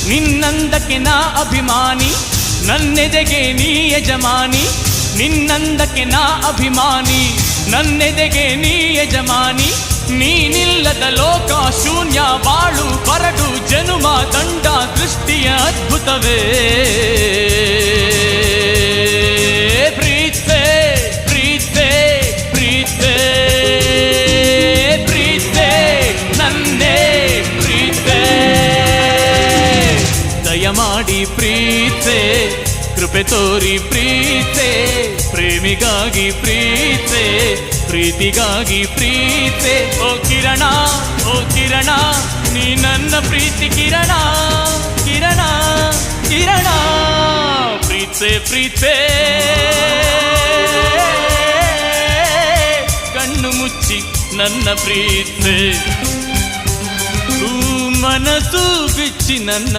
ನಿನ್ನಂದಕ್ಕೆ ನಾ ಅಭಿಮಾನಿ, ನನ್ನೆದೆಗೆ ನೀ ಯಜಮಾನಿ. ನಿನ್ನಂದಕ್ಕೆ ನಾ ಅಭಿಮಾನಿ, ನನ್ನೆದೆಗೆ ನೀ ಯಜಮಾನಿ. ನೀನಿಲ್ಲದ ಲೋಕ ಶೂನ್ಯ, ಬಾಳು ಬರಡು ಜನುಮ ದಂಡ ದೃಷ್ಟಿಯ ಅದ್ಭುತವೇ. ಪ್ರೀತೆ ಪ್ರೀತೆ ಪ್ರೀತೆ ಪ್ರೀತೆ ನನ್ನೇ ಪ್ರೀತೆ. ದಯಮಾಡಿ ಪ್ರೀತೆ, ಕೃಪೆ ತೋರಿ ಪ್ರೀತೆ. ಪ್ರೇಮಿಗಾಗಿ ಪ್ರೀತೆ, ಪ್ರೀತಿಗಾಗಿ ಪ್ರೀತೆ. ಓ ಕಿರಣ, ಓ ಕಿರಣ, ನೀ ನನ್ನ ಪ್ರೀತಿ ಕಿರಣ, ಕಿರಣ ಕಿರಣ. ಪ್ರೀತೆ ಪ್ರೀತೆ, ಕಣ್ಣು ಮುಚ್ಚಿ ನನ್ನ ಪ್ರೀತೆ, ಮನಸ್ಸು ಬಿಚ್ಚಿ ನನ್ನ